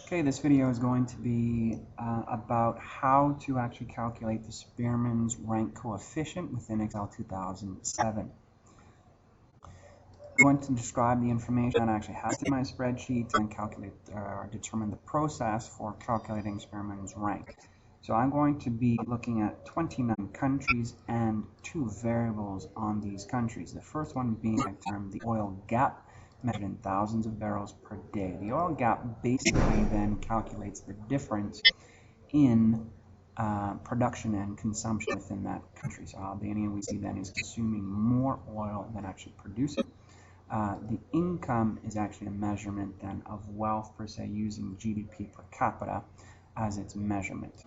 Okay, this video is going to be about how to actually calculate the Spearman's rank coefficient within Excel 2007. I'm going to describe the information that I actually have in my spreadsheet and calculate or determine the process for calculating Spearman's rank. So I'm going to be looking at 29 countries and two variables on these countries. The first one being the oil gap, measured in thousands of barrels per day. The oil gap basically then calculates the difference in production and consumption within that country. So Albania, we see then, is consuming more oil than actually producing. The income is actually a measurement then of wealth per se, using GDP per capita as its measurement.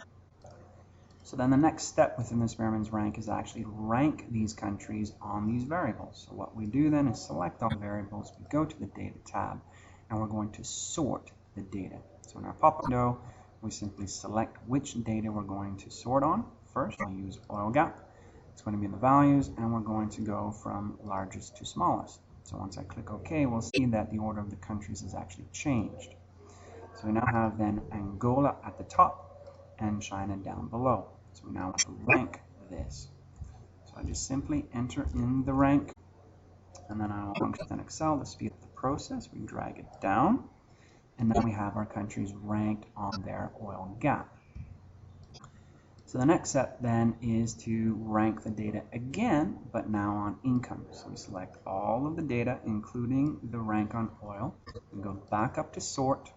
So then the next step within the Spearman's rank is actually rank these countries on these variables. So what we do then is select all the variables, we go to the data tab, and we're going to sort the data. So in our pop-up window, we simply select which data we're going to sort on. First, I'll use oil gap. It's going to be in the values, and we're going to go from largest to smallest. So once I click OK, we'll see that the order of the countries is actually changed. So we now have then Angola at the top and China down below. So we now want to rank this. So I just simply enter in the rank, and then I will function within Excel to speed up the process. We drag it down, and then we have our countries ranked on their oil gap. So the next step then is to rank the data again, but now on income. So we select all of the data, including the rank on oil. We go back up to sort,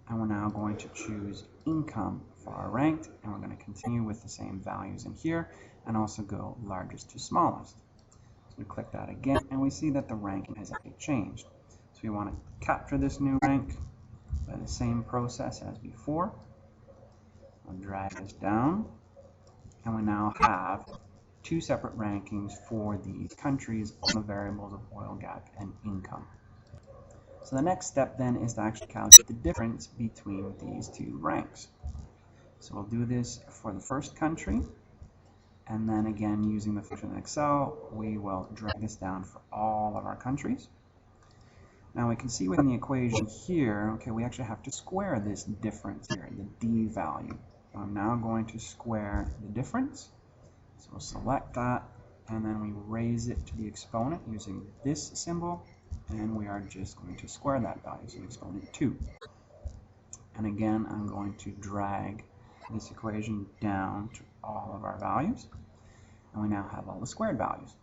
and we're now going to choose income for our ranked, and we're going to continue with the same values in here and also go largest to smallest. So we click that again, and we see that the ranking has actually changed. So we want to capture this new rank by the same process as before. I'll drag this down, and we now have two separate rankings for these countries on the variables of oil gap and income. So the next step then is to actually calculate the difference between these two ranks. So we'll do this for the first country, and then again using the function in Excel, we will drag this down for all of our countries. Now we can see within the equation here, okay, we actually have to square this difference here, the D value. So I'm now going to square the difference. So we'll select that, and then we raise it to the exponent using this symbol. And we are just going to square that value, so exponent 2. And again, I'm going to drag this equation down to all of our values, and we now have all the squared values.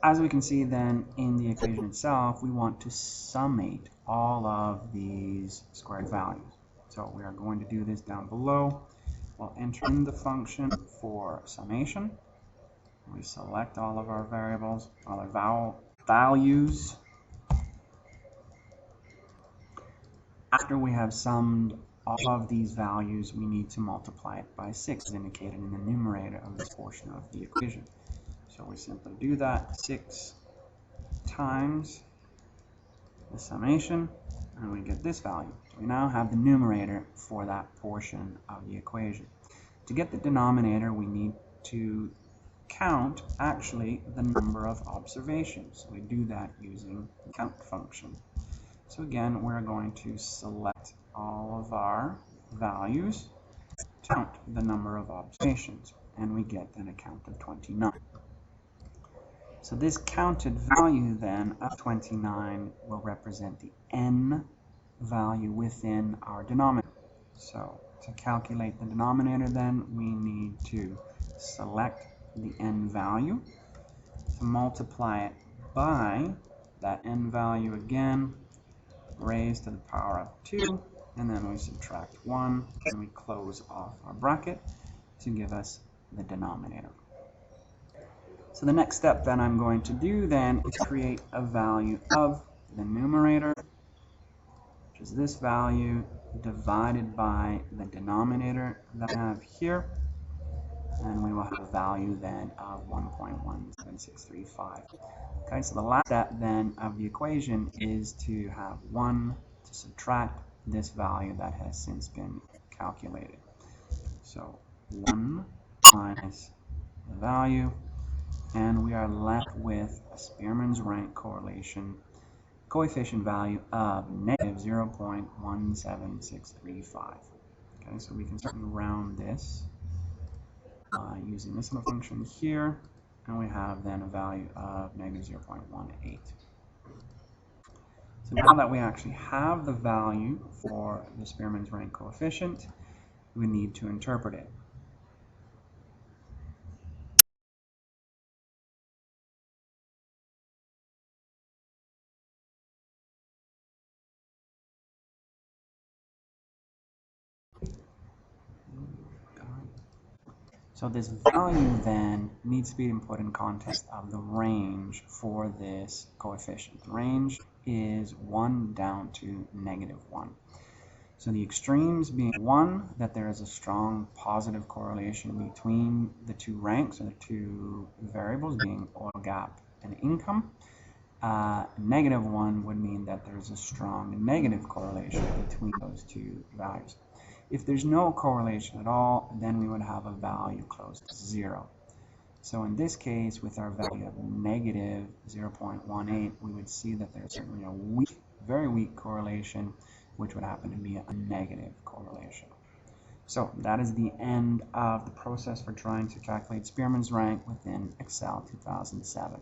As we can see then in the equation itself, we want to summate all of these squared values. So we are going to do this down below. We'll enter in the function for summation. We select all of our variables, all our values. After we have summed all of these values, we need to multiply it by 6, as indicated in the numerator of this portion of the equation. So we simply do that, 6 times the summation, and we get this value. So we now have the numerator for that portion of the equation. To get the denominator, we need to count actually the number of observations. So we do that using the count function. So again, we're going to select all of our values, count the number of observations, and we get then a count of 29. So this counted value then of 29 will represent the n value within our denominator. So to calculate the denominator then, we need to select the n value, to multiply it by that n value again, raised to the power of 2, and then we subtract 1, and we close off our bracket to give us the denominator. So the next step that I'm going to do then is create a value of the numerator, which is this value, divided by the denominator that I have here. And we will have a value then of 1.17635. Okay, so the last step then of the equation is to have 1 to subtract this value that has since been calculated. So 1 minus the value, and we are left with a Spearman's rank correlation coefficient value of negative 0.17635. Okay, so we can certainly round this using this little function here, and we have then a value of negative 0.18. So now that we actually have the value for the Spearman's rank coefficient, we need to interpret it. So this value then needs to be put in context of the range for this coefficient. The range is 1 down to -1. So the extremes being 1, that there is a strong positive correlation between the two ranks, or the two variables being oil gap and income. -1 would mean that there's a strong negative correlation between those two values. If there's no correlation at all, then we would have a value close to 0. So in this case, with our value of negative 0.18, we would see that there's certainly a weak, very weak correlation, which would happen to be a negative correlation. So that is the end of the process for trying to calculate Spearman's rank within Excel 2007.